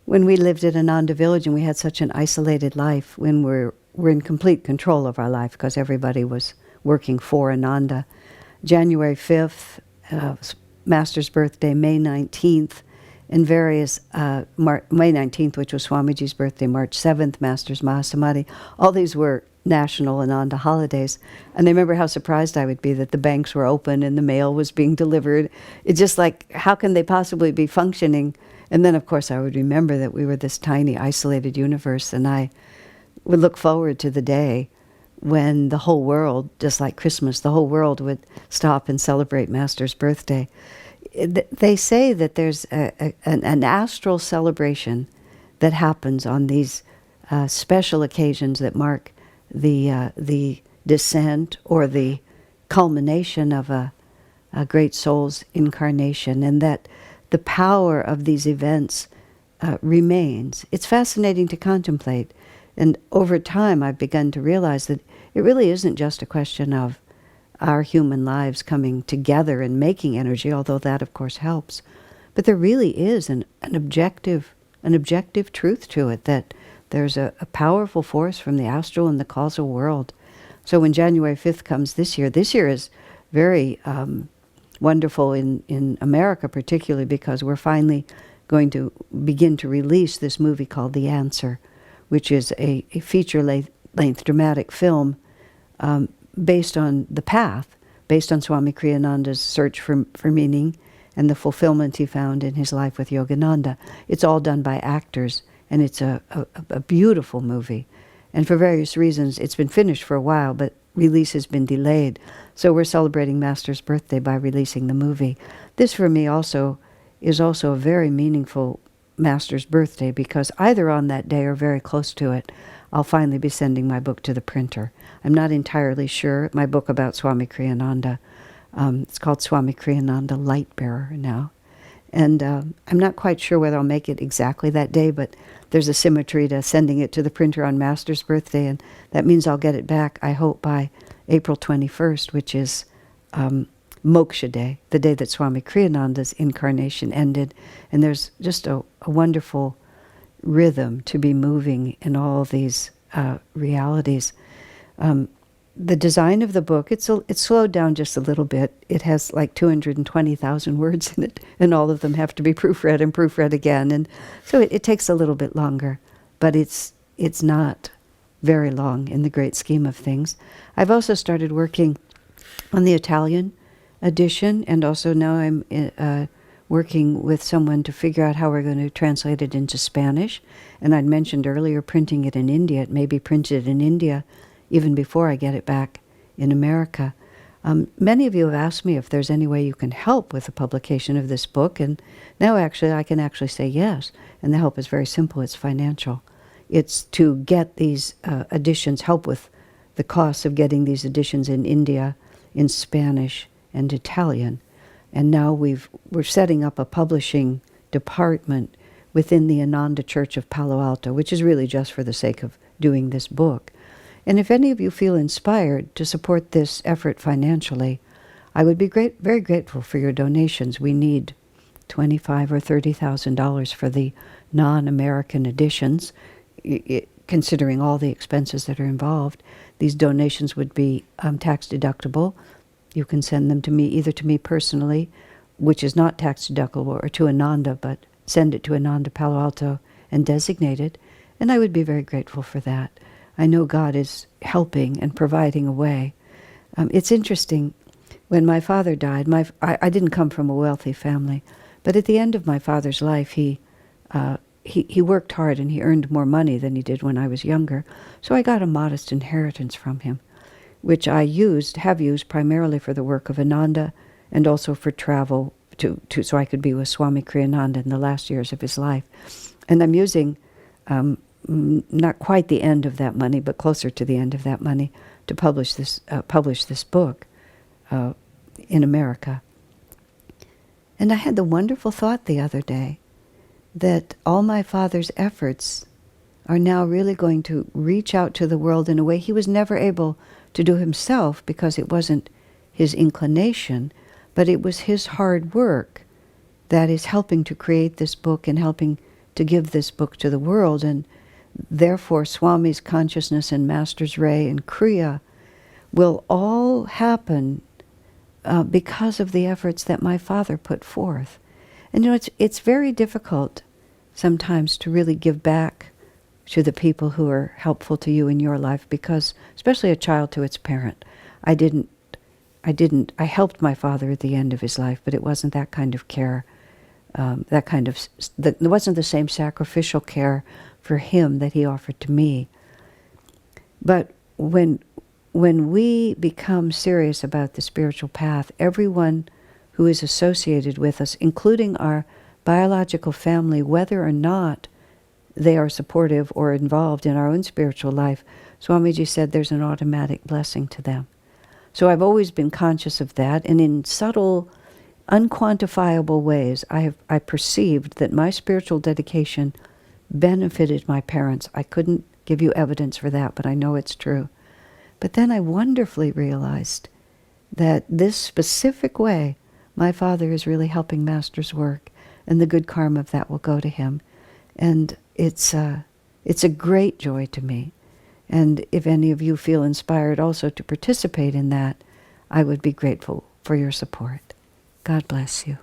when we lived at Ananda Village and we had such an isolated life, when we're in complete control of our life because everybody was working for Ananda. January 5th, Master's birthday, May 19th, and various, May 19th, which was Swamiji's birthday, March 7th, Master's Mahasamadhi. All these were national Ananda holidays. And I remember how surprised I would be that the banks were open and the mail was being delivered. It's just like, how can they possibly be functioning? And then, of course, I would remember that we were this tiny, isolated universe, and I would look forward to the day when the whole world, just like Christmas, the whole world would stop and celebrate Master's birthday. They say that there's an astral celebration that happens on these special occasions that mark the descent or the culmination of a great soul's incarnation, and that the power of these events remains. It's fascinating to contemplate. And over time, I've begun to realize that it really isn't just a question of our human lives coming together and making energy, although that, of course, helps. But there really is an objective truth to it, that there's a powerful force from the astral and the causal world. So when January 5th comes this year is very wonderful in America, particularly because we're finally going to begin to release this movie called The Answer, which is a feature-length dramatic film based on the path, based on Swami Kriyananda's search for meaning and the fulfillment he found in his life with Yogananda. It's all done by actors, and it's a beautiful movie. And for various reasons, it's been finished for a while, but release has been delayed. So we're celebrating Master's birthday by releasing the movie. This, for me, is also a very meaningful Master's birthday, because either on that day or very close to it, I'll finally be sending my book to the printer. I'm not entirely sure. My book about Swami Kriyananda, it's called Swami Kriyananda Lightbearer now. And I'm not quite sure whether I'll make it exactly that day, but there's a symmetry to sending it to the printer on Master's birthday, and that means I'll get it back, I hope, by April 21st, which is Moksha Day, the day that Swami Kriyananda's incarnation ended. And there's just a wonderful rhythm to be moving in all these realities. The design of the book, it's slowed down just a little bit. It has like 220,000 words in it, and all of them have to be proofread and proofread again. And so it takes a little bit longer, but it's not very long in the great scheme of things. I've also started working on the Italian edition, and also now I'm working with someone to figure out how we're going to translate it into Spanish. And I'd mentioned earlier printing it in India. It may be printed in India even before I get it back in America. Many of you have asked me if there's any way you can help with the publication of this book, and now actually I can actually say yes. And the help is very simple. It's financial. It's to get these editions, help with the costs of getting these editions in India, in Spanish, and Italian. And now we're setting up a publishing department within the Ananda Church of Palo Alto, which is really just for the sake of doing this book. And if any of you feel inspired to support this effort financially, I would be very grateful for your donations. We need $25,000 or $30,000 for the non-American editions, considering all the expenses that are involved. These donations would be tax deductible. You can send them to me, either to me personally, which is not tax deductible, or to Ananda, but send it to Ananda Palo Alto and designate it, and I would be very grateful for that. I know God is helping and providing a way. It's interesting, when my father died, I didn't come from a wealthy family, but at the end of my father's life, he worked hard and he earned more money than he did when I was younger, so I got a modest inheritance from him, which I have used primarily for the work of Ananda and also for travel so I could be with Swami Kriyananda in the last years of his life. And I'm using not quite the end of that money, but closer to the end of that money to publish this book in America. And I had the wonderful thought the other day that all my father's efforts are now really going to reach out to the world in a way he was never able to do himself, because it wasn't his inclination, but it was his hard work that is helping to create this book and helping to give this book to the world. And therefore, Swami's consciousness and Master's Ray and Kriya will all happen because of the efforts that my father put forth. And it's very difficult sometimes to really give back to the people who are helpful to you in your life, because, especially a child to its parent, I helped my father at the end of his life, but it wasn't that kind of care, it wasn't the same sacrificial care for him that he offered to me. But when we become serious about the spiritual path, everyone who is associated with us, including our biological family, whether or not they are supportive or involved in our own spiritual life, Swamiji said there's an automatic blessing to them. So I've always been conscious of that, and in subtle, unquantifiable ways, I perceived that my spiritual dedication benefited my parents. I couldn't give you evidence for that, but I know it's true. But then I wonderfully realized that this specific way, my father is really helping Master's work, and the good karma of that will go to him. And it's a great joy to me. And if any of you feel inspired also to participate in that, I would be grateful for your support. God bless you.